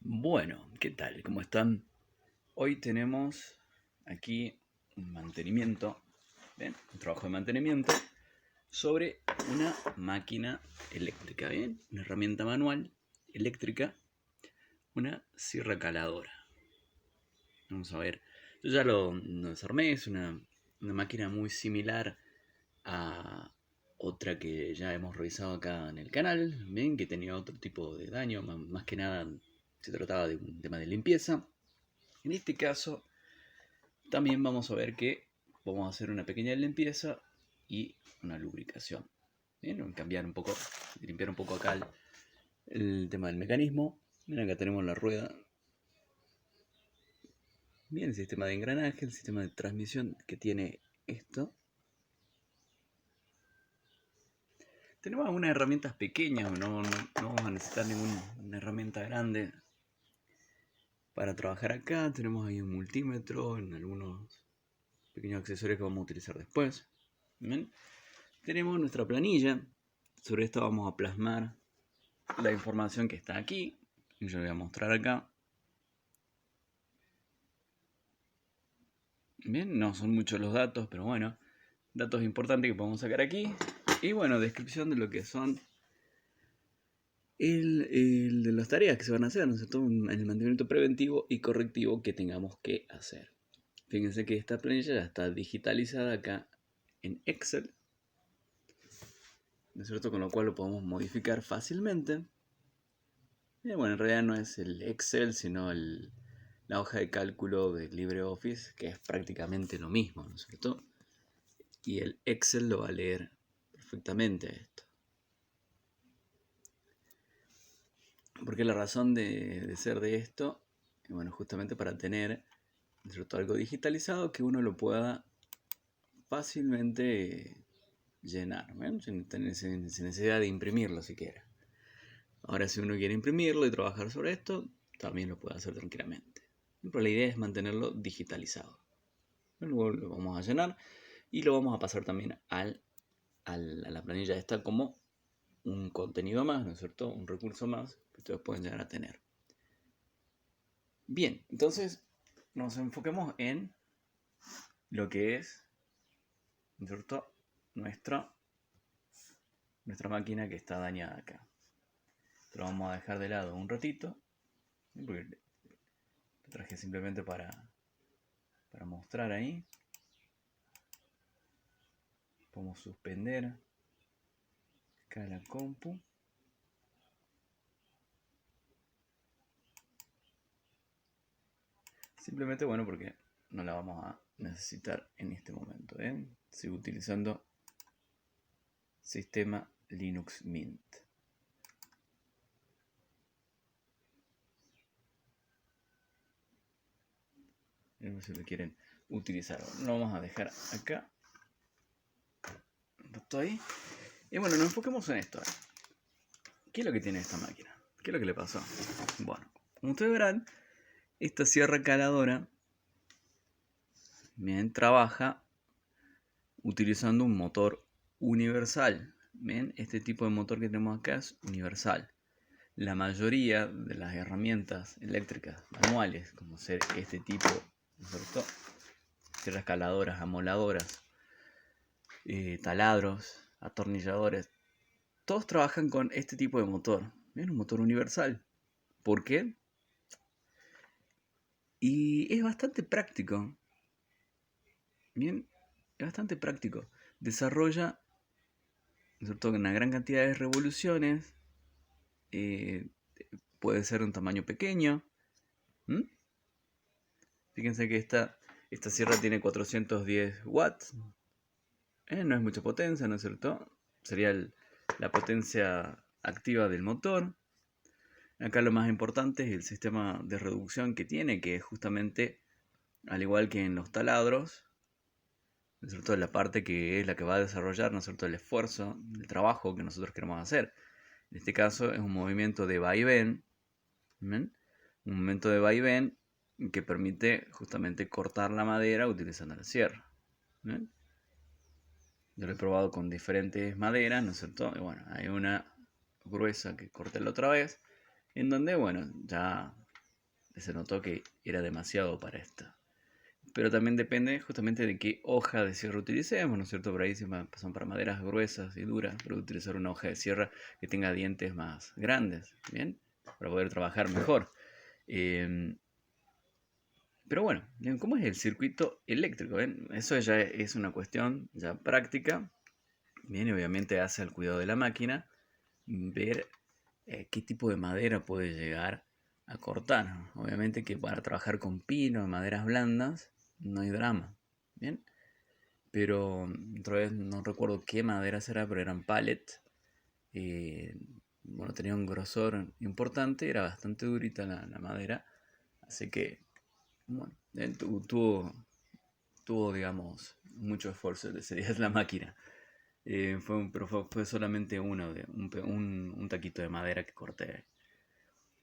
Bueno, ¿qué tal? ¿Cómo están? Hoy tenemos aquí un mantenimiento, ¿ven? Un trabajo de mantenimiento sobre una máquina eléctrica, ¿bien? Una herramienta manual eléctrica, una sierra caladora. Vamos a ver, yo ya lo desarmé, es una máquina muy similar a otra que ya hemos revisado acá en el canal, ¿ven? Que tenía otro tipo de daño, más que nada se trataba de un tema de limpieza. En este caso, también vamos a ver que vamos a hacer una pequeña limpieza y una lubricación. Bien, cambiar un poco, limpiar un poco acá el tema del mecanismo. Miren, acá tenemos la rueda. Bien, el sistema de engranaje, el sistema de transmisión que tiene esto. Tenemos algunas herramientas pequeñas, no vamos a necesitar ninguna herramienta grande para trabajar acá. Tenemos ahí un multímetro, en algunos pequeños accesorios que vamos a utilizar después. ¿Bien? Tenemos nuestra planilla. Sobre esto vamos a plasmar la información que está aquí. Yo voy a mostrar acá. Bien, no son muchos los datos, pero bueno, datos importantes que podemos sacar aquí. Y bueno, descripción de lo que son de las tareas que se van a hacer, ¿no es cierto? El mantenimiento preventivo y correctivo que tengamos que hacer. Fíjense que esta planilla ya está digitalizada acá en Excel, ¿no es cierto? Con lo cual lo podemos modificar fácilmente. Y bueno, en realidad no es el Excel, sino la hoja de cálculo de LibreOffice, que es prácticamente lo mismo, ¿no es cierto? Y el Excel lo va a leer perfectamente esto. Porque la razón de ser de esto, bueno, justamente para tener, ¿no es cierto?, algo digitalizado que uno lo pueda fácilmente llenar, ¿ven? Sin necesidad de imprimirlo siquiera. Ahora, si uno quiere imprimirlo y trabajar sobre esto, también lo puede hacer tranquilamente. Pero la idea es mantenerlo digitalizado. Luego lo vamos a llenar y lo vamos a pasar también a la planilla esta como un contenido más, ¿no es cierto? Un recurso más que ustedes pueden llegar a tener. Bien, entonces nos enfoquemos en lo que es, ¿no es cierto?, nuestra máquina que está dañada acá. Lo vamos a dejar de lado un ratito, porque lo traje simplemente para mostrar ahí. Podemos suspender acá la compu. Simplemente, bueno, porque no la vamos a necesitar en este momento. Sigo utilizando sistema Linux Mint. Si lo quieren utilizar. Lo vamos a dejar acá. Estoy. Y bueno, nos enfoquemos en esto. ¿Qué es lo que tiene esta máquina? ¿Qué es lo que le pasó? Bueno, como ustedes verán, esta sierra caladora bien trabaja utilizando un motor universal. Bien, este tipo de motor que tenemos acá es universal. La mayoría de las herramientas eléctricas manuales, como ser este tipo, ¿no es cierto?, sierras caladoras, amoladoras, taladros, atornilladores, todos trabajan con este tipo de motor. ¿Bien? Un motor universal. ¿Por qué? Y es bastante práctico. Bien, es bastante práctico. Desarrolla, ¿no es cierto?, una gran cantidad de revoluciones. Puede ser de un tamaño pequeño. Fíjense que esta sierra tiene 410 watts. No es mucha potencia, ¿no es cierto? Sería la potencia activa del motor. Acá lo más importante es el sistema de reducción que tiene, que es justamente, al igual que en los taladros, ¿no es cierto?, la parte que es la que va a desarrollar, ¿no es cierto?, el esfuerzo, el trabajo que nosotros queremos hacer. En este caso es un movimiento de vaivén, ¿ven? Un movimiento de vaivén que permite justamente cortar la madera utilizando la sierra. ¿Ven? Yo lo he probado con diferentes maderas, ¿no es cierto? Y bueno, hay una gruesa que corté la otra vez, en donde, bueno, ya se notó que era demasiado para esto. Pero también depende justamente de qué hoja de sierra utilicemos, ¿no es cierto? Por ahí son para maderas gruesas y duras, pero utilizar una hoja de sierra que tenga dientes más grandes, ¿bien? Para poder trabajar mejor. Pero bueno, ¿cómo es el circuito eléctrico? ¿Ven? Eso ya es una cuestión ya práctica. Bien, y obviamente hace el cuidado de la máquina, ver qué tipo de madera puede llegar a cortar. Obviamente que para trabajar con pino, maderas blandas, no hay drama. Bien, pero otra vez no recuerdo qué madera será, pero eran pallet. Bueno, tenía un grosor importante, era bastante durita la madera, así que bueno, tuvo, digamos, mucho esfuerzo, sería la máquina. Pero fue solamente un taquito de madera que corté.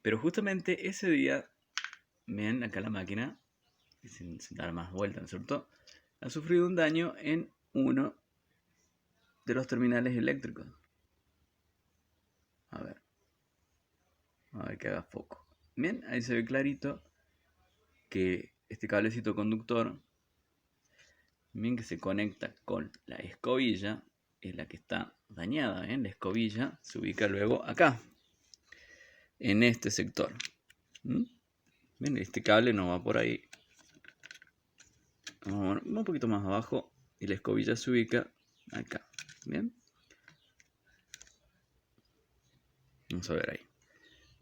Pero justamente ese día, ven acá la máquina, sin dar más vueltas, ¿no es cierto? Ha sufrido un daño en uno de los terminales eléctricos. A ver que haga foco. Bien, ahí se ve clarito que este cablecito conductor, bien, que se conecta con la escobilla, es la que está dañada. ¿Ven? La escobilla se ubica luego acá, en este sector. ¿Ven? Este cable no va por ahí. Vamos un poquito más abajo y la escobilla se ubica acá. Bien, vamos a ver ahí.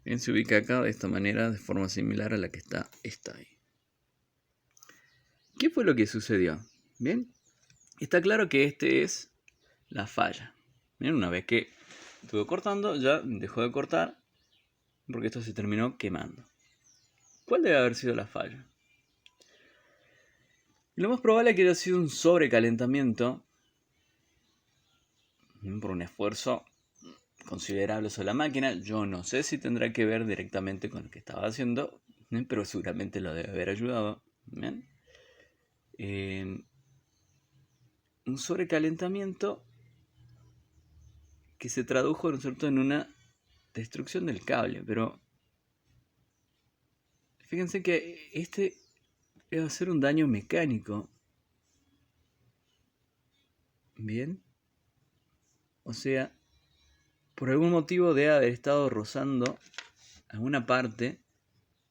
Bien, se ubica acá de esta manera, de forma similar a la que está ahí. ¿Qué fue lo que sucedió? Bien, está claro que este es la falla. Bien, una vez que estuvo cortando, ya dejó de cortar porque esto se terminó quemando. ¿Cuál debe haber sido la falla? Lo más probable es que haya sido un sobrecalentamiento por un esfuerzo considerable sobre la máquina. Yo no sé si tendrá que ver directamente con lo que estaba haciendo, pero seguramente lo debe haber ayudado. ¿Bien? Un sobrecalentamiento que se tradujo, ¿no es cierto?, en una destrucción del cable. Pero fíjense que este va a ser un daño mecánico. Bien, o sea, por algún motivo debe haber estado rozando alguna parte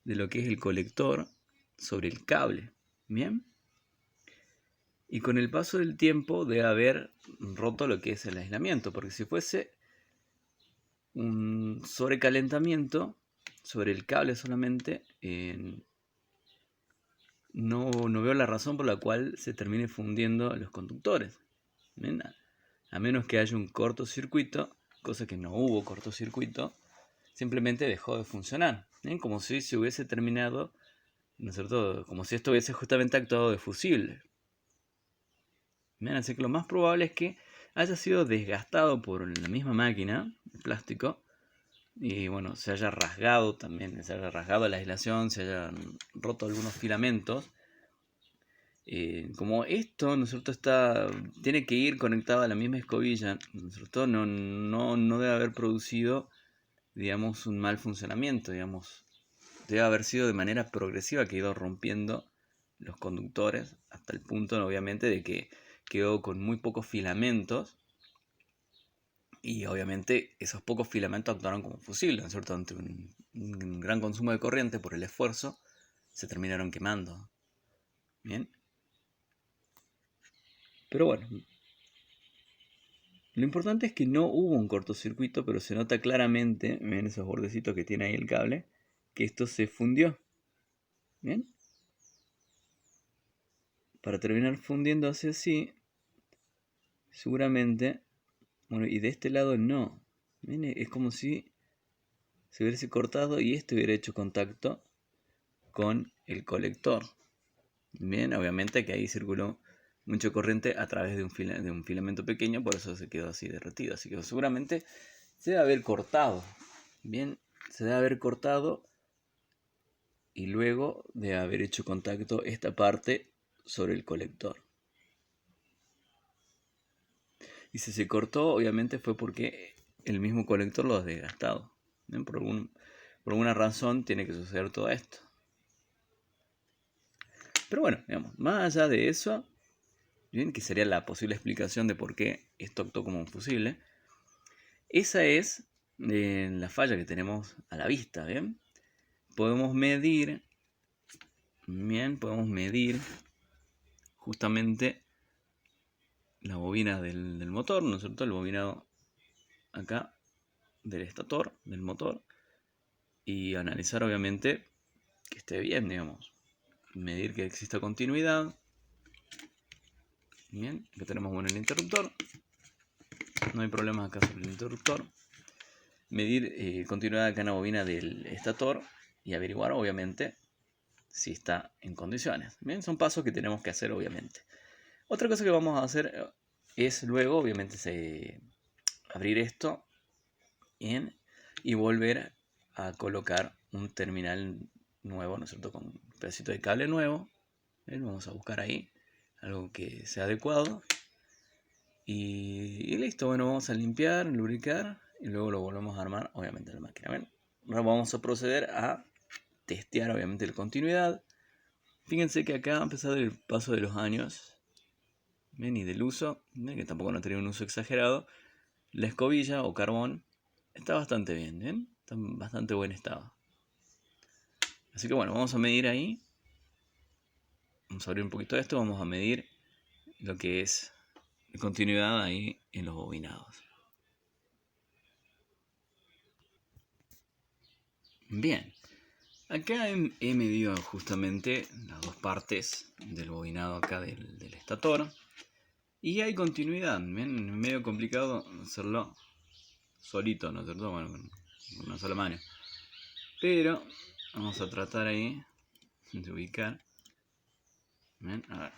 de lo que es el colector sobre el cable. Bien, y con el paso del tiempo debe haber roto lo que es el aislamiento, porque si fuese un sobrecalentamiento sobre el cable solamente, no veo la razón por la cual se termine fundiendo los conductores. ¿Ven? A menos que haya un cortocircuito, cosa que no hubo cortocircuito, simplemente dejó de funcionar. ¿Ven? Como si se hubiese terminado, ¿no es cierto? Como si esto hubiese justamente actuado de fusible. ¿Ven? Así que lo más probable es que haya sido desgastado por la misma máquina, el plástico, y bueno, se haya rasgado también, se haya rasgado la aislación, se hayan roto algunos filamentos. Como esto, ¿no es cierto?, tiene que ir conectado a la misma escobilla, ¿no es cierto?, no debe haber producido, digamos, un mal funcionamiento, digamos, debe haber sido de manera progresiva que ha ido rompiendo los conductores hasta el punto, obviamente, de que quedó con muy pocos filamentos y obviamente esos pocos filamentos actuaron como fusibles, ¿no es cierto?, ante un gran consumo de corriente por el esfuerzo, se terminaron quemando. Bien. Pero bueno, lo importante es que no hubo un cortocircuito, pero se nota claramente, ven esos bordecitos que tiene ahí el cable, que esto se fundió. ¿Bien? Para terminar fundiéndose así, seguramente, bueno, y de este lado no. ¿Ven? Es como si se hubiese cortado y este hubiera hecho contacto con el colector. Bien, obviamente que ahí circuló mucha corriente a través de un filamento pequeño, por eso se quedó así derretido. Así que seguramente se debe haber cortado. Bien, se debe haber cortado y luego de haber hecho contacto esta parte sobre el colector. Y si se cortó, obviamente fue porque el mismo colector lo ha desgastado. ¿Bien? Por alguna razón tiene que suceder todo esto. Pero bueno, digamos, más allá de eso, bien, que sería la posible explicación de por qué esto actuó como un fusible, esa es la falla que tenemos a la vista, ¿bien? Podemos medir, justamente la bobina del motor, ¿no es cierto? El bobinado acá del estator, del motor, y analizar obviamente que esté bien, digamos. Medir que exista continuidad. Bien, que tenemos bueno el interruptor. No hay problemas acá sobre el interruptor. Medir continuidad acá en la bobina del estator y averiguar obviamente si está en condiciones. Bien, son pasos que tenemos que hacer obviamente. Otra cosa que vamos a hacer es luego obviamente abrir esto y volver a colocar un terminal nuevo, ¿no es cierto? Con un pedacito de cable nuevo. Bien, vamos a buscar ahí algo que sea adecuado. Y listo, bueno, vamos a limpiar, lubricar y luego lo volvemos a armar, obviamente, en la máquina. ¿Ven? Ahora vamos a proceder a testear, obviamente, la continuidad. Fíjense que acá, a pesar del paso de los años, ¿ven? Y del uso, ¿ven? Que tampoco no tenía un uso exagerado, la escobilla o carbón está bastante bien, ¿ven? Está en bastante buen estado. Así que bueno, vamos a medir ahí. Vamos a abrir un poquito esto, vamos a medir lo que es la continuidad ahí en los bobinados. Bien, acá he medido justamente las dos partes del bobinado acá del estator. Y hay continuidad, ¿ven? Es medio complicado hacerlo solito, ¿no es cierto? Bueno, con una sola mano. Pero vamos a tratar ahí de ubicar. ¿Ven? A ver,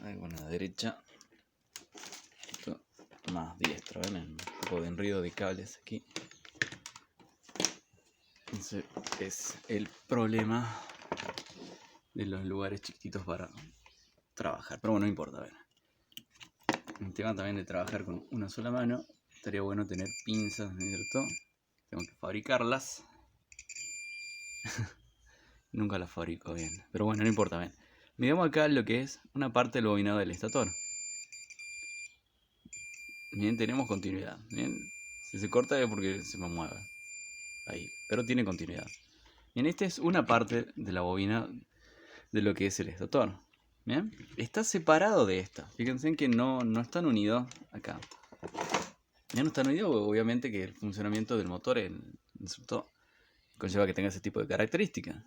ahí con la derecha. Esto más diestro, ¿ven? Un poco de enredo de cables aquí. Ese es el problema de los lugares chiquititos para trabajar. Pero bueno, no importa, ¿ven? El tema también de trabajar con una sola mano, estaría bueno tener pinzas, ¿no es cierto? Tengo que fabricarlas. Nunca las fabrico bien. Pero bueno, no importa, ven. Miramos acá lo que es una parte del bobinado del estator. Bien, tenemos continuidad. Bien, si se corta es porque se me mueve. Ahí, pero tiene continuidad. Bien, esta es una parte de la bobina de lo que es el estator. Bien, está separado de esta. Fíjense que no están unidos acá. Ya no están unidos, obviamente que el funcionamiento del motor conlleva que tenga ese tipo de características.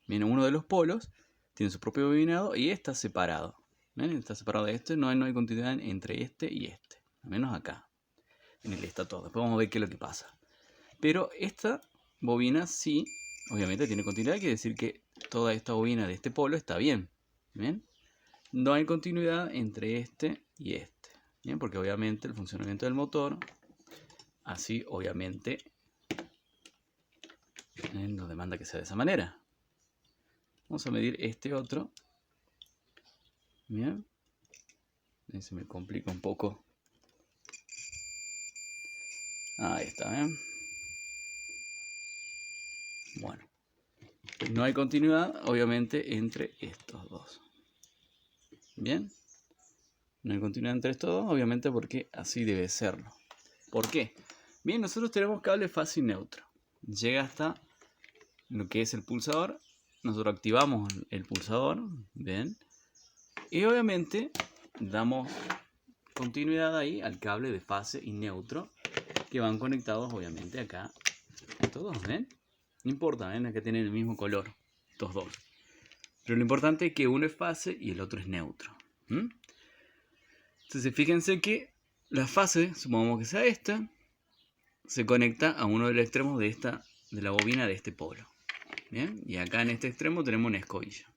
Bien, uno de los polos tiene su propio bobinado y está separado. ¿Ven? Está separado de este, no hay continuidad entre este y este. Al menos acá, en el estator. Después vamos a ver qué es lo que pasa. Pero esta bobina sí, obviamente tiene continuidad, quiere decir que toda esta bobina de este polo está bien. ¿Ven? No hay continuidad entre este y este. ¿Bien? Porque obviamente el funcionamiento del motor, así obviamente, nos demanda que sea de esa manera. Vamos a medir este otro. Bien. Ahí se me complica un poco. Ahí está, ¿ven? Bueno. No hay continuidad, obviamente, entre estos dos. Bien. No hay continuidad entre estos dos, obviamente, porque así debe serlo. ¿Por qué? Bien, nosotros tenemos cable fase y neutro. Llega hasta lo que es el pulsador. Nosotros activamos el pulsador. Bien. Y obviamente damos continuidad ahí al cable de fase y neutro, que van conectados obviamente acá estos dos, ¿ven? No importa, ¿ven? Acá tienen el mismo color, estos dos. Pero lo importante es que uno es fase y el otro es neutro. Entonces fíjense que la fase, supongamos que sea esta, se conecta a uno de los extremos de la bobina de este polo. ¿Bien? Y acá en este extremo tenemos una escobilla.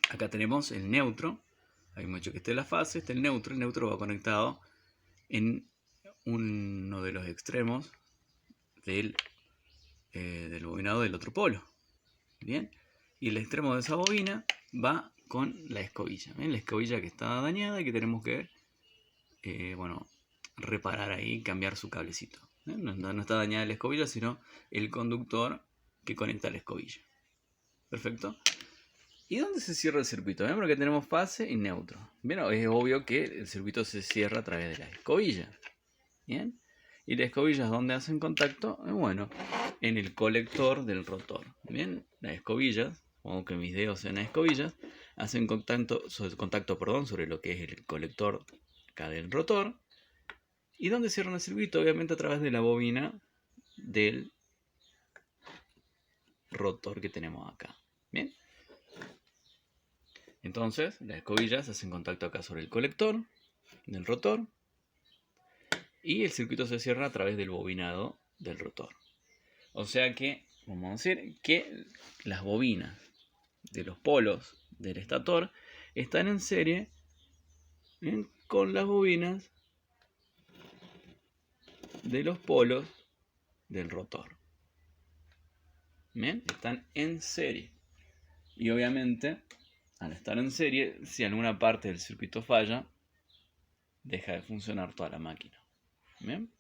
Acá tenemos el neutro. Habíamos dicho que esta es la fase, este es el neutro. El neutro va conectado en uno de los extremos del bobinado del otro polo. Bien, y el extremo de esa bobina va con la escobilla. ¿Ven? La escobilla que está dañada y que tenemos que reparar ahí, cambiar su cablecito. No está dañada la escobilla, sino el conductor que conecta la escobilla. Perfecto. ¿Y dónde se cierra el circuito? Bien, porque tenemos fase y neutro. Bien, es obvio que el circuito se cierra a través de la escobilla. Bien. ¿Y las escobillas dónde hacen contacto? Bueno, en el colector del rotor. Bien, las escobillas, supongo que mis dedos sean las escobillas, hacen contacto sobre lo que es el colector acá del rotor. ¿Y dónde cierran el circuito? Obviamente a través de la bobina del rotor que tenemos acá. Bien. Entonces, las escobillas hacen contacto acá sobre el colector del rotor y el circuito se cierra a través del bobinado del rotor. O sea que, vamos a decir que las bobinas de los polos del estator están en serie con las bobinas de los polos del rotor. ¿Bien? Están en serie. Y obviamente, al estar en serie, si alguna parte del circuito falla, deja de funcionar toda la máquina. ¿Bien?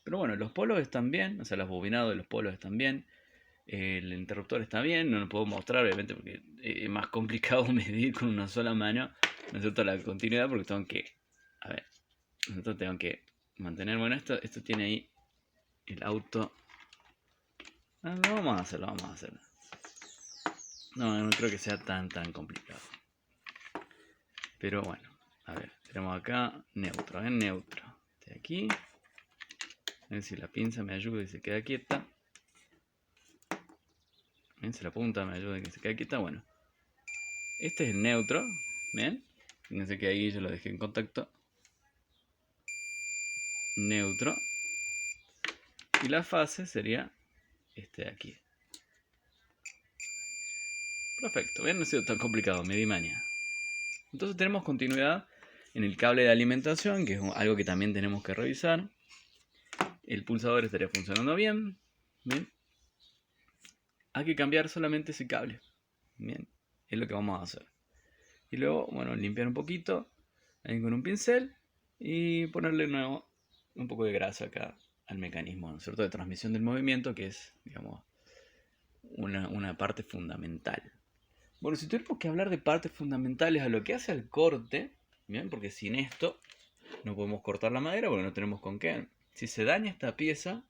Pero bueno, los polos están bien, o sea, los bobinados de los polos están bien. El interruptor está bien, no lo puedo mostrar obviamente porque es más complicado medir con una sola mano, ¿no es cierto?, la continuidad, porque tengo que, a ver, nosotros tengo que mantener, bueno, esto tiene ahí el auto. Lo vamos a hacerlo, No creo que sea tan complicado. Pero bueno, a ver, tenemos acá neutro, neutro. De aquí, a ver si la pinza me ayuda y se queda quieta. Bien, si la punta me ayuda y que se quede quieta, bueno. Este es el neutro, ¿bien? Fíjense que ahí yo lo dejé en contacto. Neutro. Y la fase sería este de aquí. Perfecto, bien, no ha sido tan complicado, me di maña. Entonces tenemos continuidad en el cable de alimentación, que es algo que también tenemos que revisar. El pulsador estaría funcionando bien. Bien. Hay que cambiar solamente ese cable. Bien, es lo que vamos a hacer. Y luego, bueno, limpiar un poquito ahí con un pincel y ponerle de nuevo un poco de grasa acá al mecanismo, ¿no es cierto?, de transmisión del movimiento, que es, digamos, una parte fundamental. Bueno, si tuviéramos que hablar de partes fundamentales a lo que hace al corte, ¿bien? Porque sin esto no podemos cortar la madera porque no tenemos con qué. Si se daña esta pieza,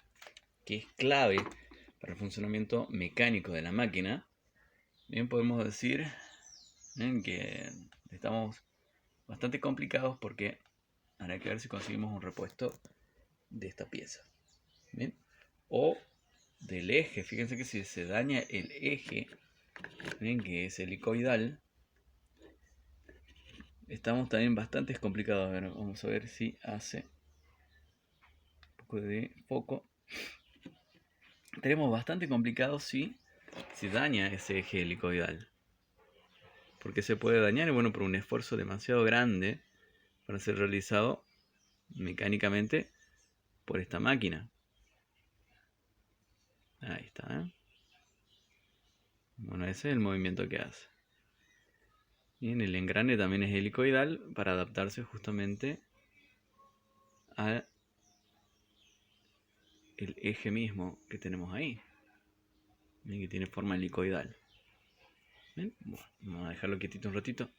que es clave para el funcionamiento mecánico de la máquina, bien, podemos decir, ¿bien?, que estamos bastante complicados porque habrá que ver si conseguimos un repuesto de esta pieza. ¿Bien? O del eje. Fíjense que si se daña el eje, ¿bien?, que es helicoidal, estamos también bastante complicados. A ver, vamos a ver si hace un poco de foco. Tenemos bastante complicado si daña ese eje helicoidal. Porque se puede dañar, y bueno, por un esfuerzo demasiado grande para ser realizado mecánicamente por esta máquina. Ahí está, ¿eh? Bueno, ese es el movimiento que hace. Bien, el engrane también es helicoidal para adaptarse justamente al eje mismo que tenemos ahí. Bien, que tiene forma helicoidal. Bien, bueno, vamos a dejarlo quietito un ratito.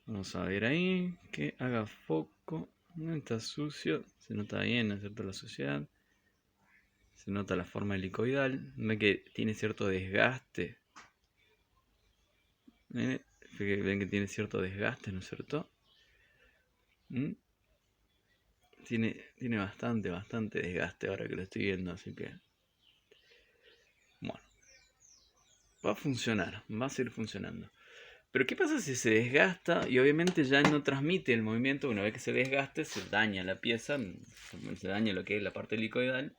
Vamos a ver ahí que haga foco. No está sucio, se nota bien, ¿no es cierto?, la suciedad. Se nota la forma helicoidal. Ven que tiene cierto desgaste. Ven que tiene cierto desgaste, ¿no es cierto? Tiene bastante desgaste ahora que lo estoy viendo, así que bueno, va a funcionar, va a seguir funcionando. Pero ¿qué pasa si se desgasta y obviamente ya no transmite el movimiento? Una vez que se desgaste, se daña la pieza, se daña lo que es la parte helicoidal.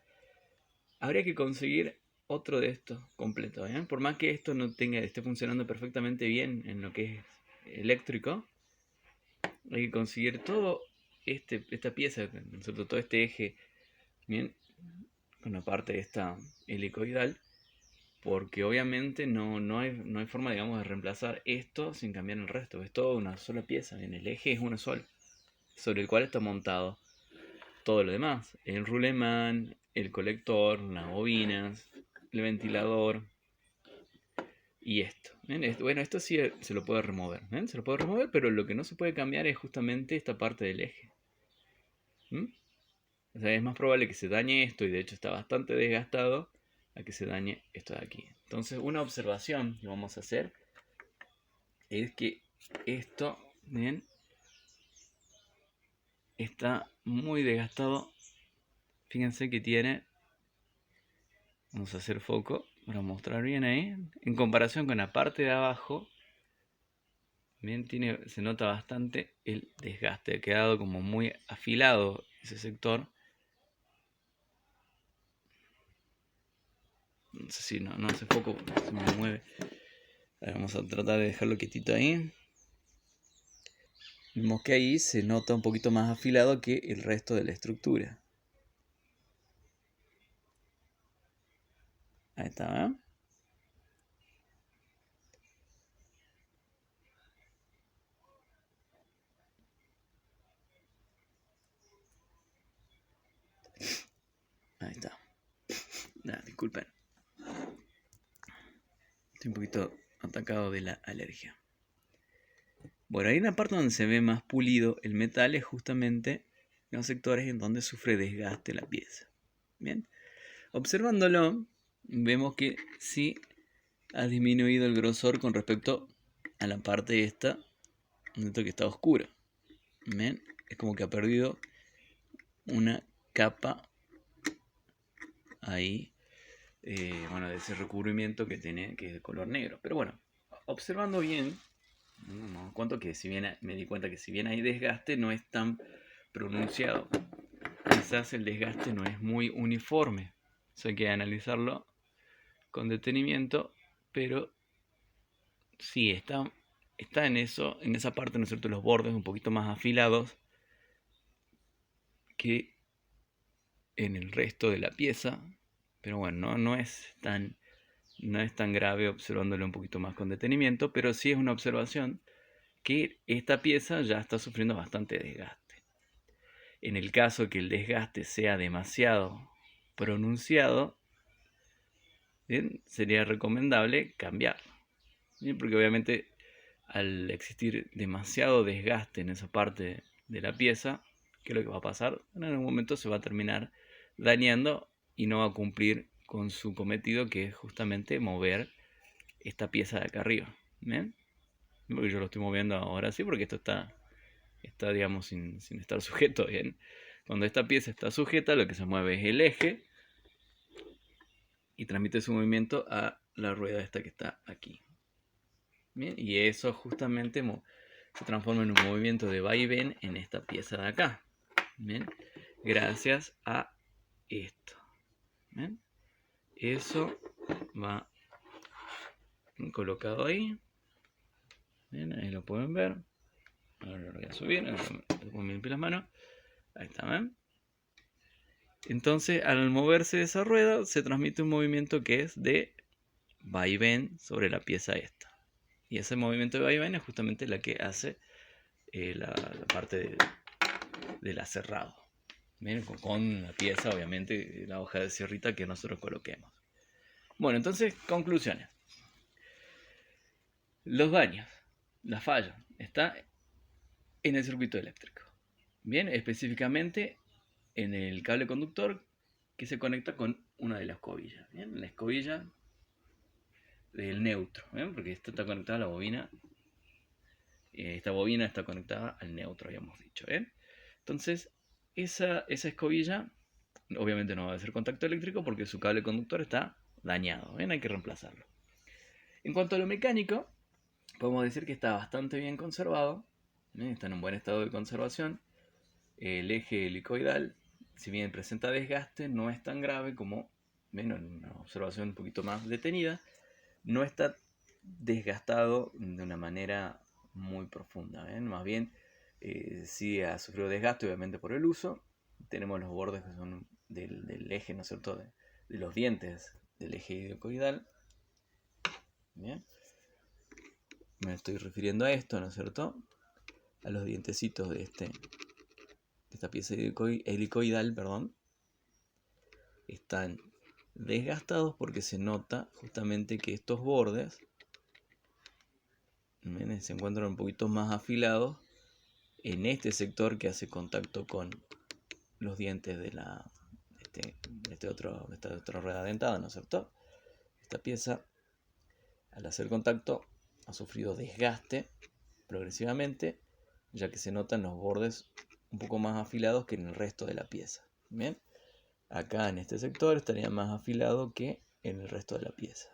Habría que conseguir otro de estos completos, ¿eh? Por más que esto no esté funcionando perfectamente bien en lo que es eléctrico, hay que conseguir todo esta pieza, sobre todo este eje, bien, con la parte esta helicoidal, porque obviamente no hay forma, digamos, de reemplazar esto sin cambiar el resto. Es toda una sola pieza, bien, el eje es uno solo, sobre el cual está montado todo lo demás: el rulemán, el colector, las bobinas, el ventilador y esto. ¿Ven? Bueno, esto sí se lo puede remover. ¿Ven? Se lo puede remover, pero lo que no se puede cambiar es justamente esta parte del eje. ¿Mm? O sea, es más probable que se dañe esto, y de hecho está bastante desgastado, a que se dañe esto de aquí. Entonces, una observación que vamos a hacer es que esto, ¿bien?, está muy desgastado. Fíjense que tiene, vamos a hacer foco para mostrar bien ahí, en comparación con la parte de abajo, bien, se nota bastante el desgaste, ha quedado como muy afilado ese sector. No sé si no hace foco, se me mueve. A ver, vamos a tratar de dejarlo quietito ahí. Vemos que ahí se nota un poquito más afilado que el resto de la estructura. Ahí está, ¿eh? Ahí está. Disculpen. Estoy un poquito atacado de la alergia. Bueno, hay una parte donde se ve más pulido el metal, es justamente en los sectores en donde sufre desgaste la pieza. Bien, observándolo, vemos que sí ha disminuido el grosor con respecto a la parte esta, que está oscura. Bien, es como que ha perdido una capa ahí, bueno, de ese recubrimiento que tiene, que es de color negro. Pero bueno, observando bien, me cuento que si bien me di cuenta que si bien hay desgaste, no es tan pronunciado. Quizás el desgaste no es muy uniforme. Eso hay que analizarlo con detenimiento, pero sí está en eso, en esa parte, ¿no es cierto?, los bordes un poquito más afilados que en el resto de la pieza. Pero bueno, no es tan grave observándolo un poquito más con detenimiento, pero sí es una observación que esta pieza ya está sufriendo bastante desgaste. En el caso que el desgaste sea demasiado pronunciado, ¿bien?, sería recomendable cambiarlo, ¿bien?, porque obviamente al existir demasiado desgaste en esa parte de la pieza, ¿qué es lo que va a pasar? En algún momento se va a terminar dañando y no va a cumplir con su cometido, que es justamente mover esta pieza de acá arriba. ¿Bien? Porque yo lo estoy moviendo ahora sí, porque esto está digamos, sin estar sujeto. Bien, cuando esta pieza está sujeta, lo que se mueve es el eje y transmite su movimiento a la rueda esta que está aquí. Bien, y eso justamente se transforma en un movimiento de vaivén en esta pieza de acá. Bien, gracias a esto. Bien, eso va colocado ahí. Bien, ahí lo pueden ver. Ahora lo voy a subir, me limpio las manos. Ahí está, ¿ven? Entonces, al moverse esa rueda, se transmite un movimiento que es de vaivén sobre la pieza esta. Y ese movimiento de vaivén es justamente la que hace la parte del aserrado. Miren, con la pieza, obviamente, la hoja de sierrita que nosotros coloquemos. Bueno, entonces, conclusiones. Los daños, la falla, está en el circuito eléctrico. Bien, específicamente en el cable conductor que se conecta con una de las escobillas. Bien, la escobilla del neutro, ¿bien?, porque esta está conectada a la bobina. Esta bobina está conectada al neutro, habíamos dicho. ¿Bien? Entonces, esa escobilla obviamente no va a hacer contacto eléctrico porque su cable conductor está dañado. ¿Bien? Hay que reemplazarlo. En cuanto a lo mecánico, podemos decir que está bastante bien conservado. ¿Bien? Está en un buen estado de conservación. El eje helicoidal, si bien presenta desgaste, no es tan grave como, bueno, en una observación un poquito más detenida, no está desgastado de una manera muy profunda. ¿Ven? Más bien, sí ha sufrido desgaste, obviamente, por el uso. Tenemos los bordes que son del eje, ¿no es cierto?, de los dientes del eje helicoidal. Bien, me estoy refiriendo a esto, ¿no es cierto?, a los dientecitos de esta pieza helicoidal, perdón, están desgastados porque se nota justamente que estos bordes, ¿ven?, se encuentran un poquito más afilados en este sector que hace contacto con los dientes de esta otra rueda dentada, ¿no es cierto? Esta pieza, al hacer contacto, ha sufrido desgaste progresivamente, ya que se notan los bordes un poco más afilados que en el resto de la pieza. ¿Bien? Acá en este sector estaría más afilado que en el resto de la pieza.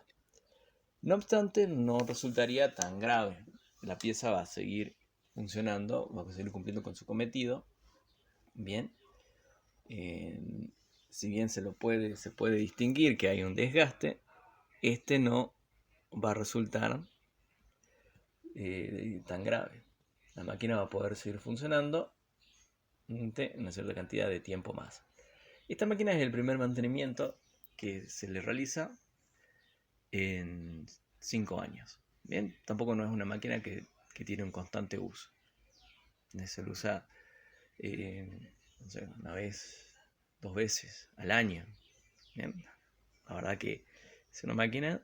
No obstante, no resultaría tan grave. La pieza va a seguir funcionando, va a seguir cumpliendo con su cometido. Bien. Si bien se puede distinguir que hay un desgaste, este no va a resultar tan grave. La máquina va a poder seguir funcionando una cierta cantidad de tiempo más. Esta máquina es el primer mantenimiento que se le realiza en 5 años. Bien, tampoco no es una máquina que tiene un constante uso. Se le usa no sé, una vez, 2 veces al año. Bien, la verdad que es una máquina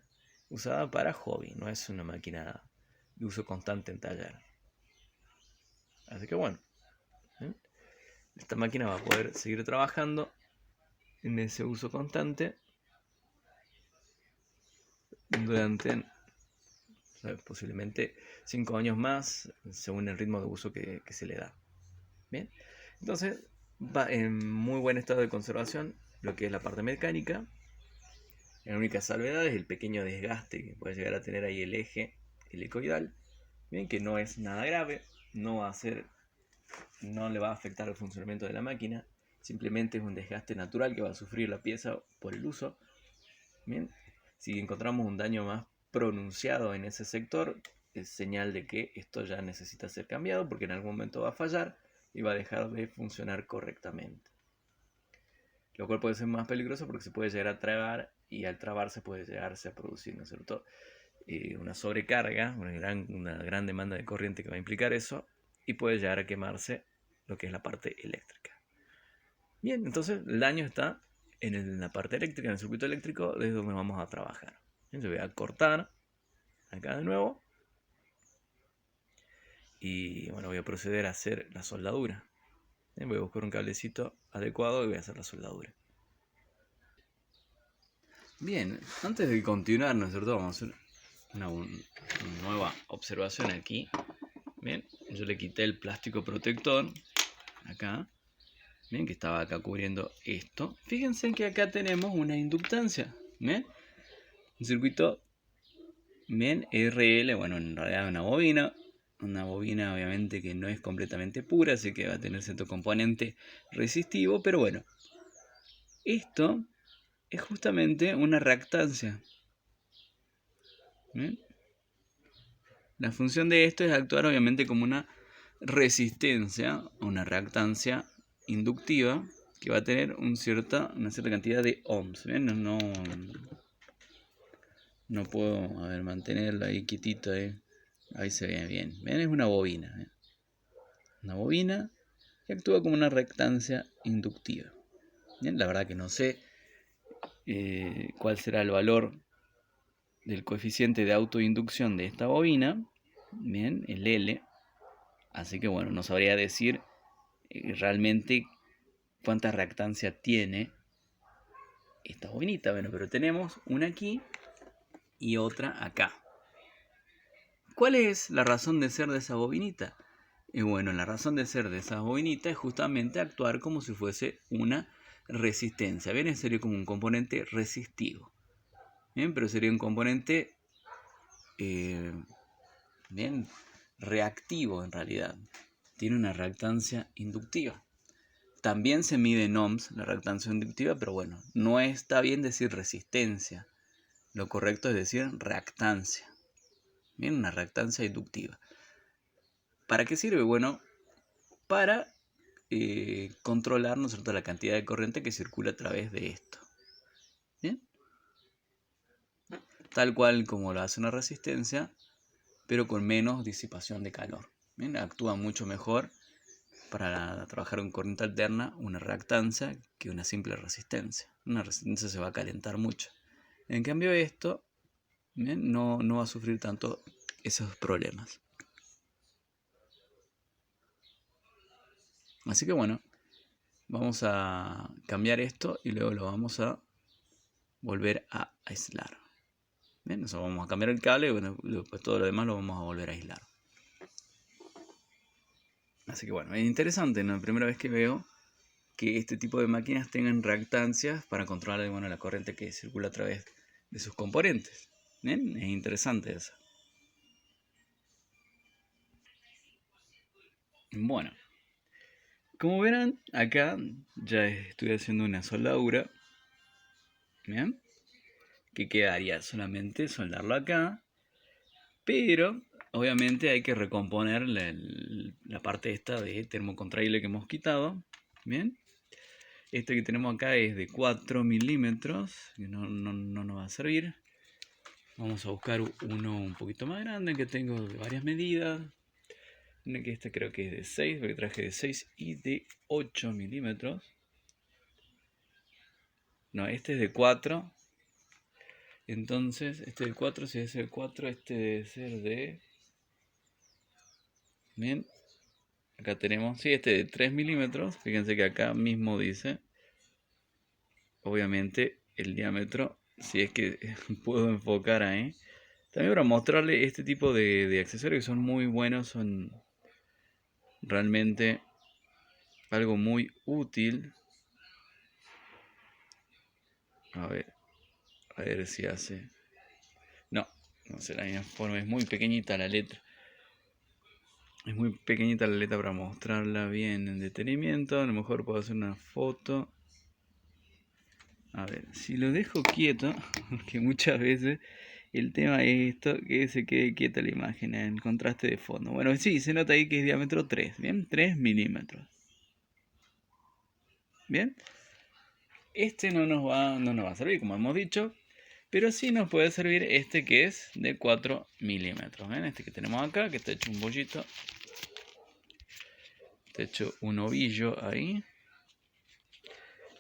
usada para hobby, no es una máquina de uso constante en taller. Así que bueno, ¿bien? Esta máquina va a poder seguir trabajando en ese uso constante durante posiblemente 5 años más, según el ritmo de uso que se le da. Bien, entonces va en muy buen estado de conservación lo que es la parte mecánica. La única salvedad es el pequeño desgaste que puede llegar a tener ahí el eje helicoidal. Bien, que no es nada grave, no le va a afectar el funcionamiento de la máquina, simplemente es un desgaste natural que va a sufrir la pieza por el uso. Bien, si encontramos un daño más pronunciado en ese sector, es señal de que esto ya necesita ser cambiado porque en algún momento va a fallar y va a dejar de funcionar correctamente. Lo cual puede ser más peligroso porque se puede llegar a trabar y al trabarse puede llegarse a producir, ¿no es cierto?, una sobrecarga, una gran demanda de corriente que va a implicar eso y puede llegar a quemarse lo que es la parte eléctrica. Bien, entonces el daño está en la parte eléctrica, en el circuito eléctrico, desde donde vamos a trabajar. Bien, yo voy a cortar acá de nuevo y bueno, voy a proceder a hacer la soldadura. Bien, voy a buscar un cablecito adecuado y voy a hacer la soldadura. Bien, antes de continuar, ¿no es cierto?, vamos a hacer una nueva observación aquí. Bien, yo le quité el plástico protector acá. Bien, que estaba acá cubriendo esto. Fíjense que acá tenemos una inductancia. ¿Bien? Un circuito, bien, RL, bueno, en realidad una bobina. Una bobina obviamente que no es completamente pura, así que va a tener cierto componente resistivo, pero bueno. Esto es justamente una reactancia. ¿Bien? La función de esto es actuar obviamente como una resistencia, una reactancia inductiva que va a tener una cierta cantidad de ohms. ¿Ven? No puedo mantenerlo ahí quietito. Ahí se ve bien. ¿Ven? Es una bobina. Una bobina que actúa como una reactancia inductiva. ¿Bien? La verdad que no sé cuál será el valor del coeficiente de autoinducción de esta bobina. Bien, el L. Así que bueno, no sabría decir realmente cuánta reactancia tiene esta bobinita. Bueno, pero tenemos una aquí y otra acá. ¿Cuál es la razón de ser de esa bobinita? Y bueno, la razón de ser de esa bobinita es justamente actuar como si fuese una resistencia. Bien, sería como un componente resistivo. Bien, pero sería un componente bien reactivo en realidad. Tiene una reactancia inductiva. También se mide en ohms la reactancia inductiva, pero bueno, no está bien decir resistencia. Lo correcto es decir reactancia. Bien, una reactancia inductiva. ¿Para qué sirve? Bueno, para controlar, ¿no es cierto?, la cantidad de corriente que circula a través de esto. ¿Bien? Tal cual como lo hace una resistencia, pero con menos disipación de calor. ¿Bien? Actúa mucho mejor para trabajar con corriente alterna una reactancia que una simple resistencia. Una resistencia se va a calentar mucho. En cambio esto, ¿bien?, no va a sufrir tanto esos problemas. Así que bueno, vamos a cambiar esto y luego lo vamos a volver a aislar. Bien, eso, vamos a cambiar el cable y bueno, después todo lo demás lo vamos a volver a aislar. Así que bueno, es interesante, ¿no? La primera vez que veo que este tipo de máquinas tengan reactancias para controlar, bueno, la corriente que circula a través de sus componentes. ¿Bien? Es interesante eso. Bueno, como verán, acá ya estoy haciendo una soldadura. ¿Bien? Que quedaría solamente soldarlo acá. Pero obviamente hay que recomponer la parte esta de termocontraíble que hemos quitado. Bien. Este que tenemos acá es de 4 milímetros. Que no nos va a servir. Vamos a buscar uno un poquito más grande que tengo de varias medidas. Que este creo que es de 6, porque traje de 6 y de 8 milímetros. No, este es de 4. Entonces, este de 4, si es el 4, este debe ser de... Bien. Acá tenemos, sí, este de 3 milímetros. Fíjense que acá mismo dice, obviamente, el diámetro. Si es que puedo enfocar ahí. También para mostrarle este tipo de accesorios que son muy buenos. Son realmente algo muy útil. A ver si hace... No sé la misma forma. Es muy pequeñita la letra. Es muy pequeñita la letra para mostrarla bien en detenimiento. A lo mejor puedo hacer una foto. A ver, si lo dejo quieto, porque muchas veces el tema es esto, que se quede quieta la imagen en contraste de fondo. Bueno, sí, se nota ahí que es diámetro 3, ¿bien? 3 milímetros. ¿Bien? Este no nos va a servir, como hemos dicho, pero sí nos puede servir este que es de 4 milímetros. ¿Ven? Este que tenemos acá, que está hecho un bollito. Está hecho un ovillo ahí.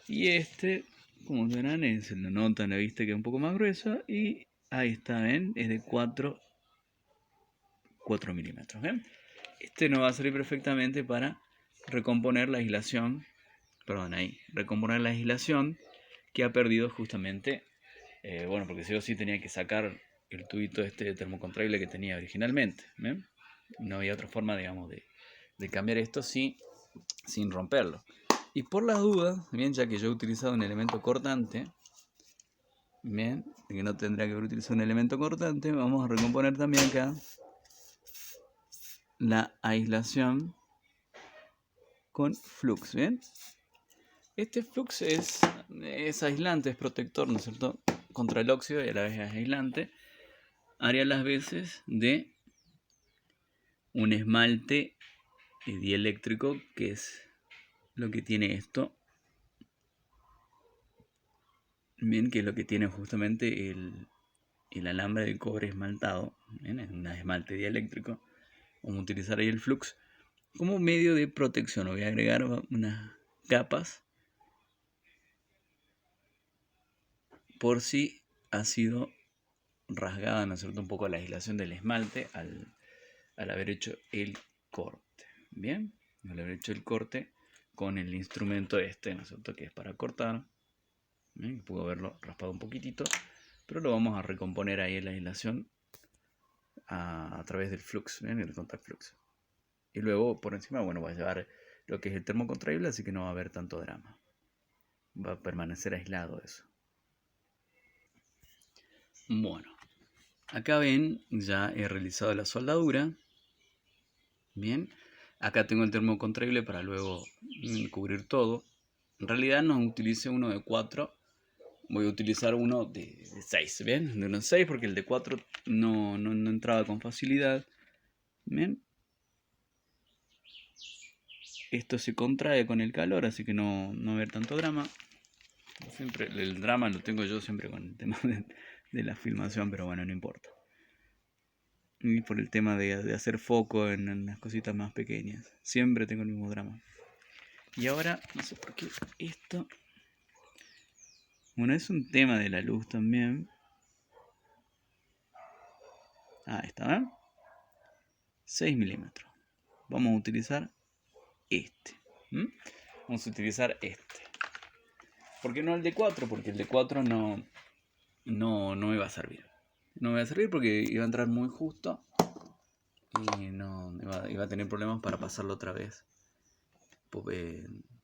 Y este, como verán, se lo nota en la vista que es un poco más grueso. Y ahí está, ¿ven? Es de 4 milímetros. ¿Ven? Este nos va a servir perfectamente para recomponer la aislación. Perdón, ahí. Recomponer la aislación que ha perdido justamente. Bueno, porque si yo sí tenía que sacar el tubito este termocontraíble que tenía originalmente. ¿Ven? No había otra forma, digamos, de cambiar esto sin romperlo. Y por las dudas, bien, ya que yo he utilizado un elemento cortante, bien, que no tendría que haber utilizado un elemento cortante, vamos a recomponer también acá la aislación con flux, ¿bien? Este flux es aislante, es protector, ¿no es cierto?, contra el óxido y a la vez es aislante. Haría las veces de un esmalte dieléctrico, que es lo que tiene esto. Bien, que es lo que tiene justamente el alambre de cobre esmaltado. Bien, es un esmalte dieléctrico. Vamos a utilizar ahí el flux como medio de protección. Voy a agregar unas capas por si ha sido rasgada, ¿no es cierto?, un poco la aislación del esmalte al haber hecho el corte. Bien, al haber hecho el corte con el instrumento este, ¿no es cierto?, que es para cortar. Bien, puedo haberlo raspado un poquitito, pero lo vamos a recomponer ahí en la aislación a través del flux, ¿bien?, el contact flux. Y luego por encima, bueno, va a llevar lo que es el termocontraíble, así que no va a haber tanto drama. Va a permanecer aislado eso. Bueno, acá ven, ya he realizado la soldadura. Bien, acá tengo el termocontraíble para luego cubrir todo. En realidad no utilicé uno de 4, voy a utilizar uno de 6, ¿bien? De uno de 6 porque el de 4 no entraba con facilidad. Bien. Esto se contrae con el calor, así que no va a haber tanto drama. Siempre el drama lo tengo yo siempre con el tema de la filmación, pero bueno, no importa. Y por el tema de hacer foco en las cositas más pequeñas. Siempre tengo el mismo drama. Y ahora, no sé por qué esto... Bueno, es un tema de la luz también. Ahí está, ¿eh? 6 milímetros. Vamos a utilizar este. Vamos a utilizar este. ¿Por qué no el de 4? Porque el de 4 no me va a servir. No me va a servir porque iba a entrar muy justo. Y no iba a tener problemas para pasarlo otra vez.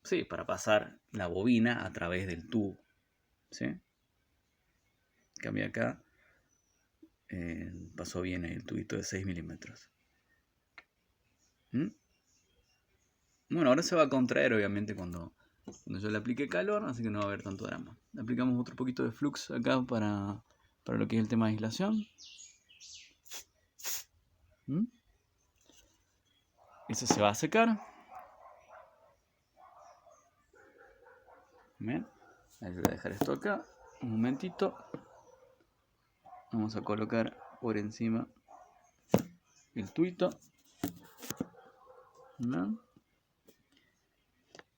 Sí, para pasar la bobina a través del tubo. ¿Sí? En cambio acá pasó bien el tubito de 6 milímetros. Bueno, ahora se va a contraer obviamente cuando yo le aplique calor, así que no va a haber tanto drama. Le aplicamos otro poquito de flux acá para lo que es el tema de aislación. Eso se va a secar. Bien. Ahí voy a dejar esto acá. Un momentito. Vamos a colocar por encima el tuito. ¿No?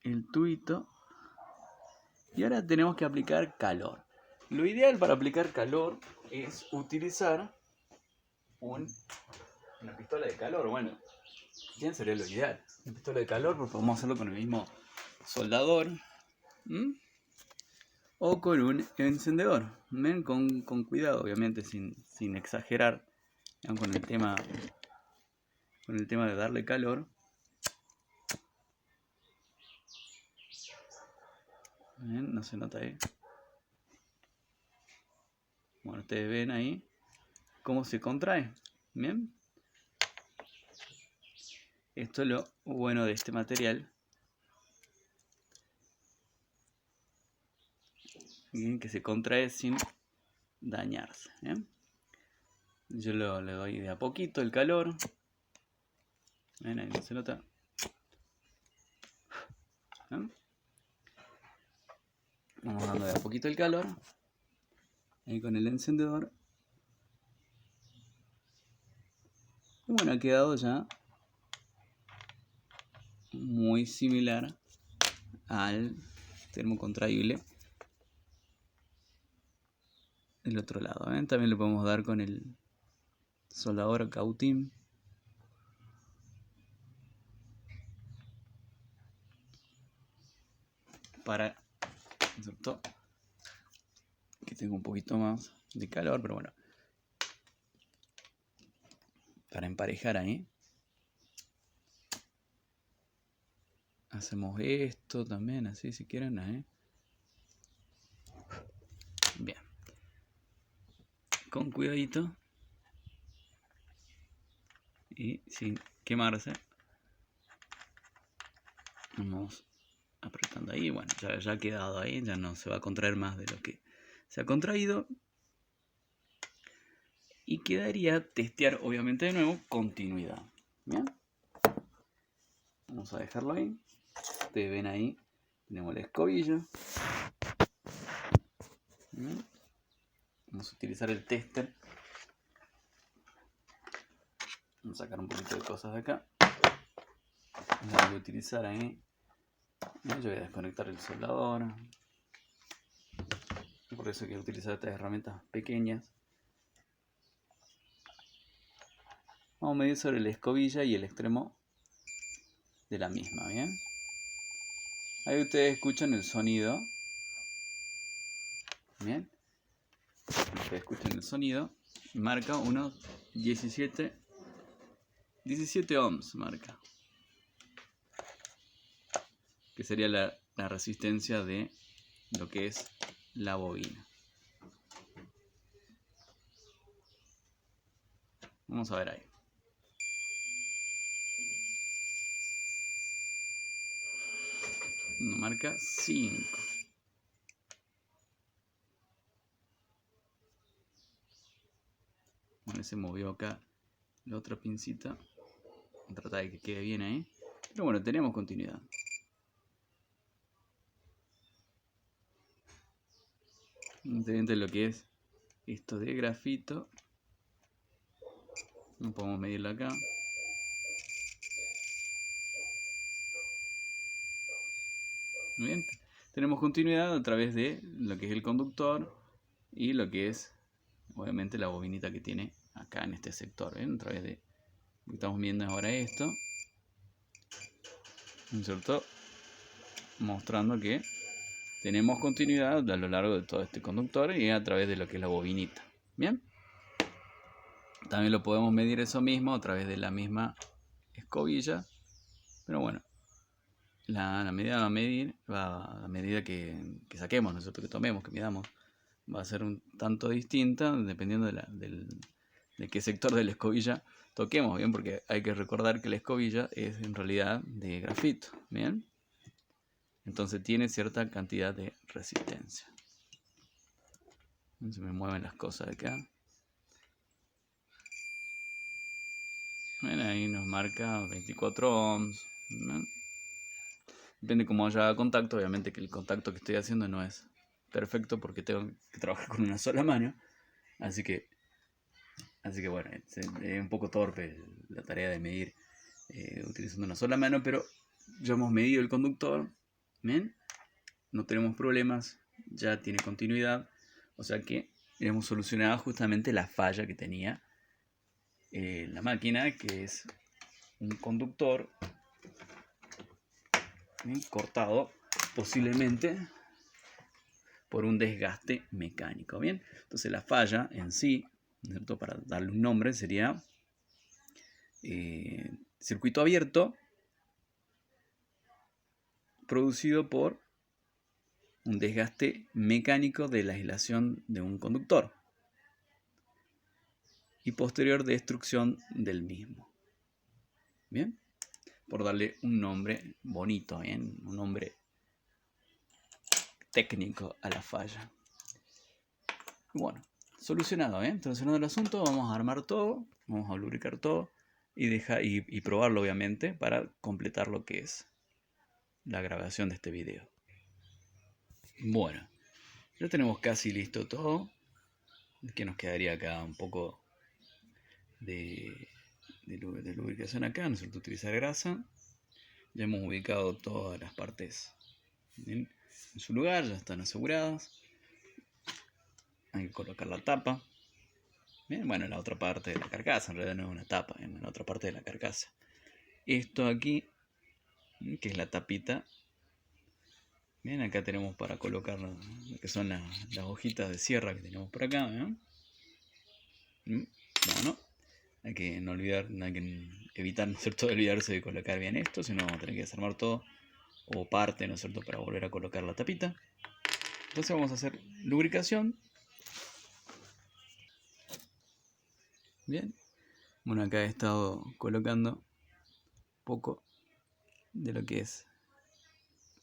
El tuito. Y ahora tenemos que aplicar calor. Lo ideal para aplicar calor es utilizar una pistola de calor. Bueno, ¿quién sería lo ideal? Una pistola de calor, pues podemos hacerlo con el mismo soldador. O con un encendedor. ¿Ven? Con cuidado, obviamente, sin exagerar con el tema de darle calor. ¿Ven? No se nota ahí. Bueno, ustedes ven ahí cómo se contrae. ¿Bien? Esto es lo bueno de este material. ¿Bien? Que se contrae sin dañarse. ¿Bien? Yo le doy de a poquito el calor. ¿Ven? Ahí no se nota. ¿Ven? Vamos dando de a poquito el calor. Ahí con el encendedor. Y bueno, ha quedado ya muy similar al termocontraíble del otro lado. ¿Ven? También le podemos dar con el soldador cautín. Para, ¿cierto? Que tenga un poquito más de calor, pero bueno. Para emparejar ahí. Hacemos esto también, así si quieren. Bien. Con cuidadito. Y sin quemarse. Vamos apretando ahí. Bueno, ya ha quedado ahí. Ya no se va a contraer más de lo que se ha contraído. Y quedaría testear, obviamente, de nuevo, continuidad. ¿Bien? Vamos a dejarlo ahí. Ustedes ven ahí. Tenemos la escobilla. ¿Bien? Vamos a utilizar el tester. Vamos a sacar un poquito de cosas de acá. Voy a utilizar ahí. Yo voy a desconectar el soldador. Por eso quiero utilizar estas herramientas pequeñas. Vamos a medir sobre la escobilla y el extremo de la misma, ¿bien? Ahí ustedes escuchan el sonido. ¿Bien? Ustedes escuchan el sonido. Marca unos 17 ohms, marca. Que sería la resistencia de lo que es la bobina. Vamos a ver ahí. Marca 5. Bueno, se movió acá la otra pincita. Tratar de que quede bien ahí. Pero bueno, tenemos continuidad. Dentro de lo que es esto de grafito. No podemos medirla acá. Muy bien. Tenemos continuidad a través de lo que es el conductor y lo que es, obviamente, la bobinita que tiene acá en este sector. ¿Ven? A través de lo que estamos viendo ahora esto. ¿No es cierto? Mostrando que tenemos continuidad a lo largo de todo este conductor y a través de lo que es la bobinita. Bien. También lo podemos medir eso mismo a través de la misma escobilla. Pero bueno, la medida va a medir, a medida que saquemos, ¿no es cierto? Que tomemos, que midamos, va a ser un tanto distinta dependiendo de qué sector de la escobilla toquemos, ¿bien? Porque hay que recordar que la escobilla es en realidad de grafito, ¿bien? Entonces tiene cierta cantidad de resistencia. Se me mueven las cosas de acá. Bueno, ahí nos marca 24 ohms. ¿No? Depende cómo haya contacto. Obviamente que el contacto que estoy haciendo no es perfecto porque tengo que trabajar con una sola mano. Así que bueno, es un poco torpe la tarea de medir utilizando una sola mano, pero ya hemos medido el conductor. ¿Ven? No tenemos problemas, ya tiene continuidad. O sea que hemos solucionado justamente la falla que tenía la máquina, que es un conductor cortado posiblemente por un desgaste mecánico. Bien, entonces la falla en sí, ¿cierto? Para darle un nombre, sería circuito abierto producido por un desgaste mecánico de la aislación de un conductor y posterior destrucción del mismo. Bien, por darle un nombre bonito, ¿bien? Un nombre técnico a la falla. Bueno, solucionado, ¿eh? Solucionado el asunto, vamos a armar todo, vamos a lubricar todo y probarlo, obviamente, para completar lo que es la grabación de este video. Bueno, ya tenemos casi listo todo. Que nos quedaría acá un poco de lubricación acá, ¿no es cierto? Utilizar grasa. Ya hemos ubicado todas las partes en su lugar, ya están aseguradas. Hay que colocar la tapa. Bien, bueno, la otra parte de la carcasa, en realidad no es una tapa, en la otra parte de la carcasa. Esto aquí, que es la tapita. Bien, acá tenemos para colocar lo que son las hojitas de sierra que tenemos por acá. Bueno, hay que no olvidar, hay que evitar, ¿no es cierto?, de olvidarse de colocar bien esto, si no vamos a tener que desarmar todo o parte, ¿no es cierto?, para volver a colocar la tapita. Entonces vamos a hacer lubricación. Bien, bueno, acá he estado colocando un poco de lo que es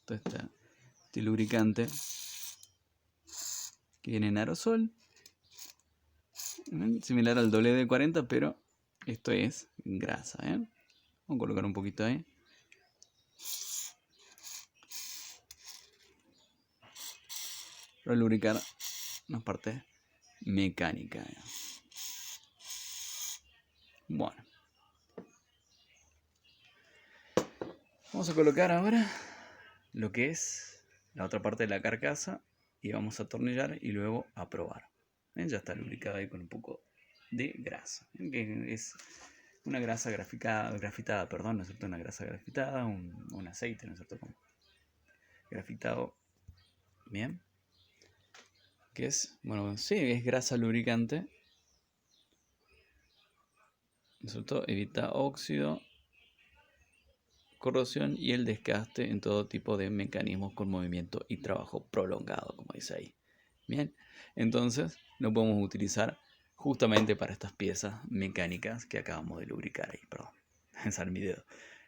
todo este lubricante que viene en aerosol. ¿Ven? Similar al WD-40, pero esto es grasa. Vamos a colocar un poquito ahí. Para lubricar una parte mecánica. Bueno, vamos a colocar ahora lo que es la otra parte de la carcasa y vamos a atornillar y luego a probar. Ya está lubricada ahí con un poco de grasa, que es una grasa grafitada, perdón, ¿no es cierto? Una grasa grafitada, un aceite, ¿no es cierto? Grafitado, bien. Que es, bueno, sí, es grasa lubricante, ¿no es cierto? Evita óxido, corrosión y el desgaste en todo tipo de mecanismos con movimiento y trabajo prolongado, como dice ahí. Bien, entonces lo podemos utilizar justamente para estas piezas mecánicas que acabamos de lubricar ahí. Perdón, pensar mi dedo.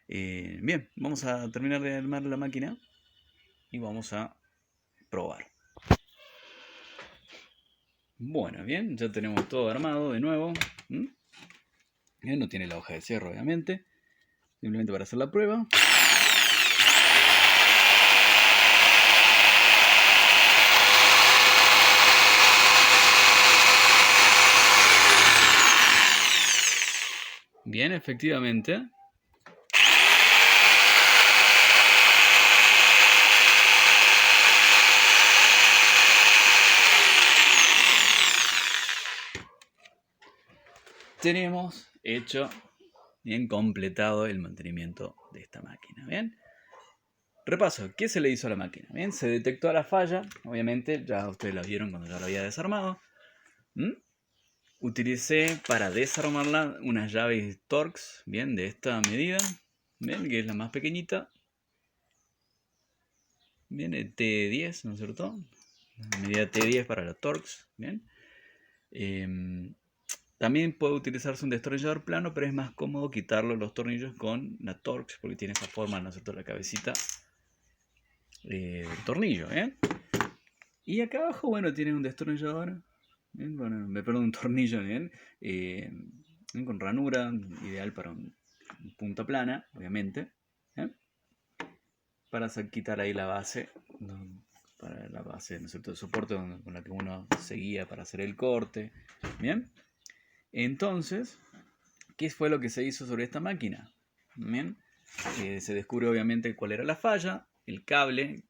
Bien, vamos a terminar de armar la máquina y vamos a probar. Bueno, bien, ya tenemos todo armado de nuevo. Bien, no tiene la hoja de cierre, obviamente. Simplemente para hacer la prueba. Bien, efectivamente. Tenemos hecho, bien completado el mantenimiento de esta máquina. Bien. Repaso, ¿qué se le hizo a la máquina? Bien, se detectó la falla, obviamente, ya ustedes la vieron cuando ya lo había desarmado. Utilicé para desarmarla unas llaves Torx, bien, de esta medida, bien, que es la más pequeñita. Bien, el T10, ¿no es cierto? La medida T10 para la Torx, bien. También puede utilizarse un destornillador plano, pero es más cómodo quitarlo los tornillos con la Torx, porque tiene esa forma, ¿no es cierto?, la cabecita del tornillo, ¿eh? Y acá abajo, bueno, tiene un destornillador, ¿bien? Bueno, un tornillo, ¿bien? Con ranura, ideal para un punta plana, obviamente, ¿eh? Para quitar ahí la base, para la base, ¿no es cierto?, de soporte con la que uno seguía para hacer el corte, ¿bien? Entonces, ¿qué fue lo que se hizo sobre esta máquina? Bien, se descubre obviamente cuál era la falla, el cable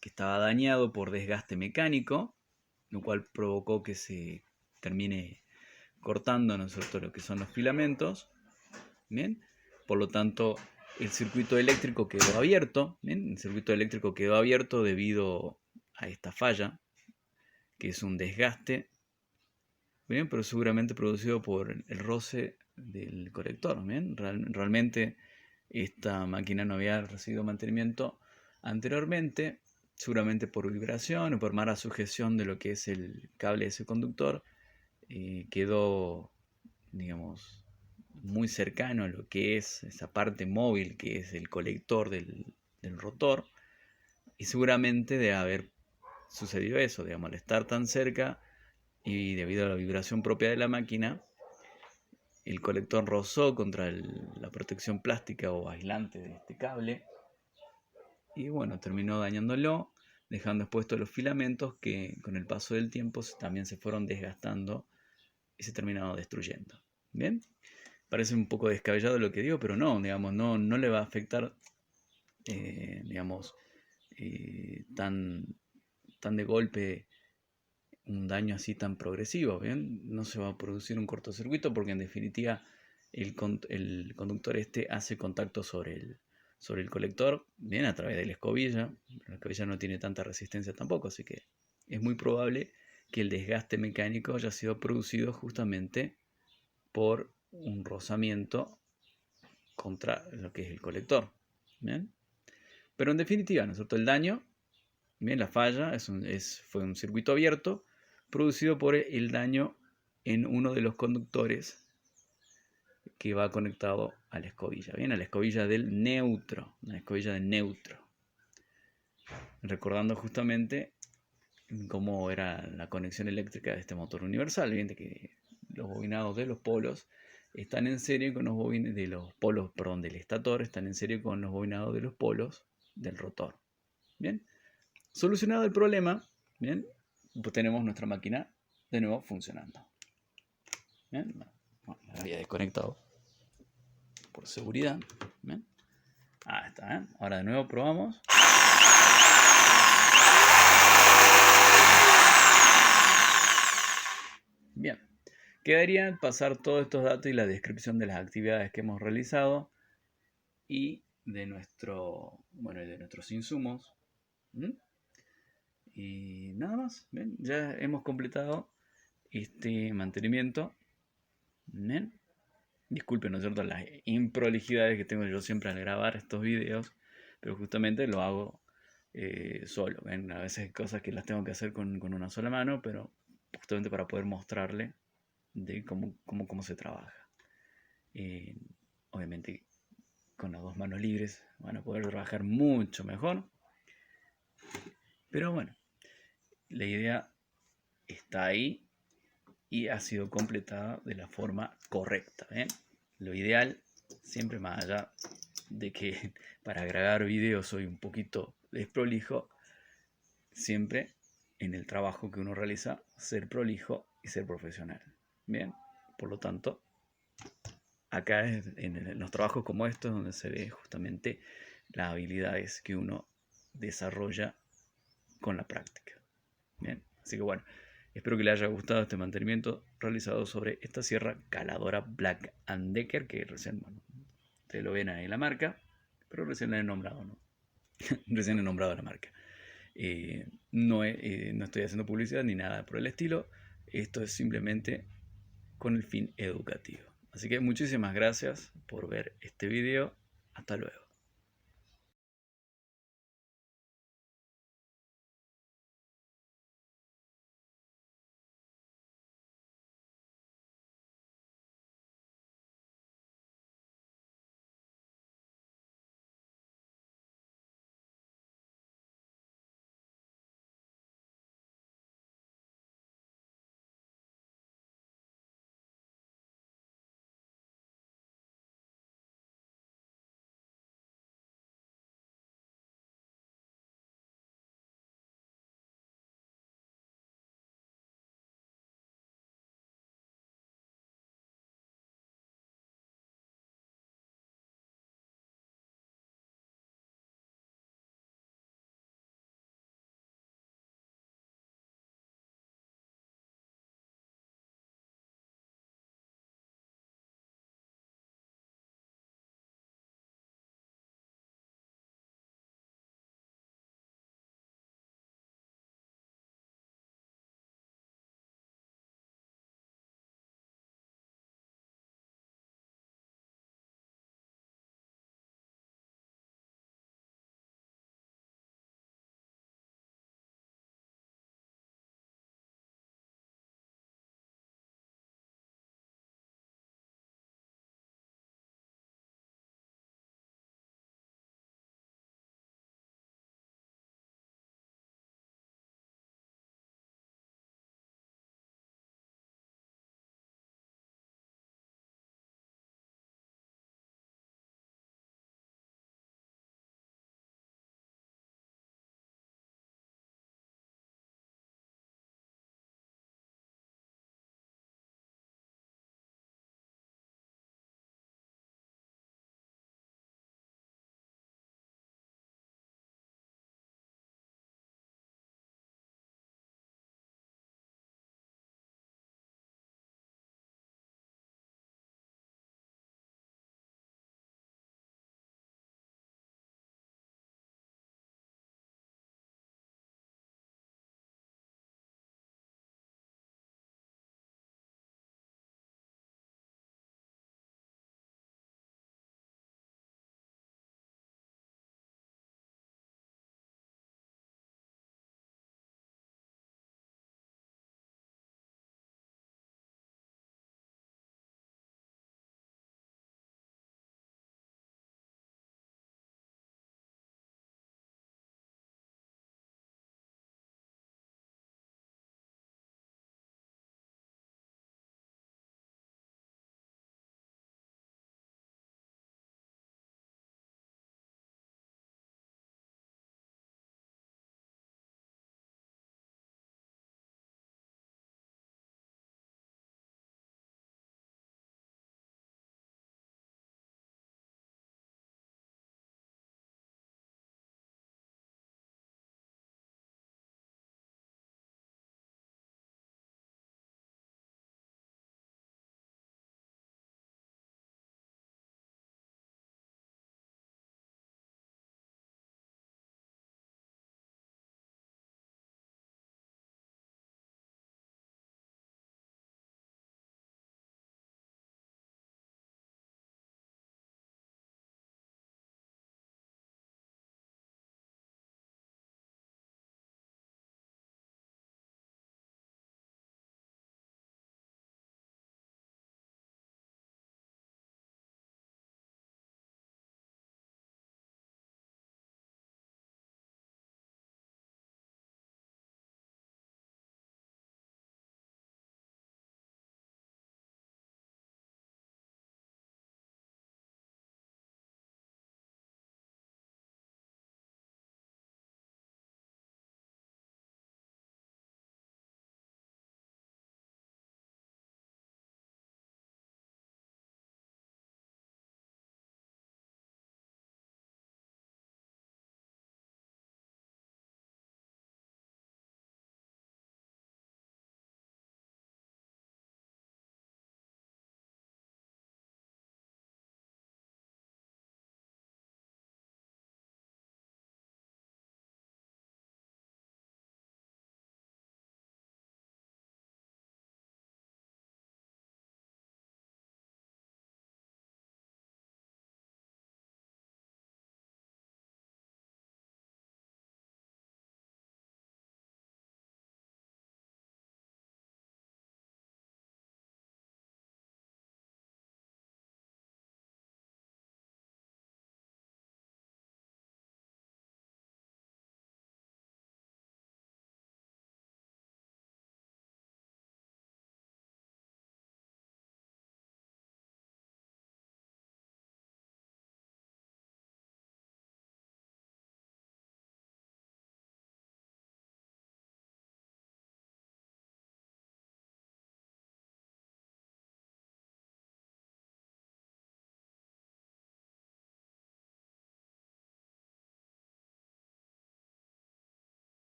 que estaba dañado por desgaste mecánico, lo cual provocó que se termine cortando, ¿no es cierto?, lo que son los filamentos. Bien, por lo tanto, el circuito eléctrico quedó abierto. Bien, el circuito eléctrico quedó abierto debido a esta falla, que es un desgaste, bien, pero seguramente producido por el roce del colector. Bien, realmente esta máquina no había recibido mantenimiento anteriormente, seguramente por vibración o por mala sujeción de lo que es el cable de ese conductor. Quedó, digamos, muy cercano a lo que es esa parte móvil que es el colector del rotor, y seguramente de haber sucedido eso, digamos, al estar tan cerca y debido a la vibración propia de la máquina, el colector rozó contra la protección plástica o aislante de este cable y bueno, terminó dañándolo, dejando expuestos los filamentos que con el paso del tiempo también se fueron desgastando y se terminaron destruyendo. Bien, parece un poco descabellado lo que digo, pero no, digamos, no le va a afectar, digamos, tan de golpe un daño así tan progresivo, ¿bien? No se va a producir un cortocircuito porque en definitiva el conductor este hace contacto sobre el colector, bien, a través de la escobilla. La escobilla no tiene tanta resistencia tampoco, así que es muy probable que el desgaste mecánico haya sido producido justamente por un rozamiento contra lo que es el colector, ¿bien? Pero en definitiva, ¿no es cierto?, el daño, bien, la falla fue un circuito abierto producido por el daño en uno de los conductores que va conectado a la escobilla, bien, a la escobilla del neutro, la escobilla del neutro. Recordando justamente cómo era la conexión eléctrica de este motor universal, bien, de que los bobinados de los polos están en serie con los bobinados de los polos, perdón, del estator, están en serie con los bobinados de los polos del rotor. Bien, solucionado el problema, bien, pues tenemos nuestra máquina de nuevo funcionando. Bien, bueno, la había desconectado por seguridad. Bien, ahí está, ¿eh? Ahora de nuevo probamos. Bien, quedaría pasar todos estos datos y la descripción de las actividades que hemos realizado y de nuestros insumos. Y nada más. Bien, ya hemos completado este mantenimiento. Bien. Disculpen, ¿no es cierto?, las improlijidades que tengo yo siempre al grabar estos videos, pero justamente lo hago solo. ¿Ven? A veces hay cosas que las tengo que hacer con una sola mano, pero justamente para poder mostrarle de cómo se trabaja. Obviamente con las dos manos libres van a poder trabajar mucho mejor, pero bueno, la idea está ahí y ha sido completada de la forma correcta. ¿Ven? Lo ideal, siempre más allá de que para grabar videos soy un poquito desprolijo, siempre en el trabajo que uno realiza, ser prolijo y ser profesional. Bien, por lo tanto, acá en los trabajos como estos donde se ve justamente las habilidades que uno desarrolla con la práctica. Bien, así que bueno, espero que les haya gustado este mantenimiento realizado sobre esta sierra caladora Black & Decker, que recién, bueno, ustedes lo ven ahí en la marca, pero recién la he nombrado, ¿no? Recién he nombrado la marca. No estoy haciendo publicidad ni nada por el estilo. Esto es simplemente con el fin educativo. Así que muchísimas gracias por ver este video. Hasta luego.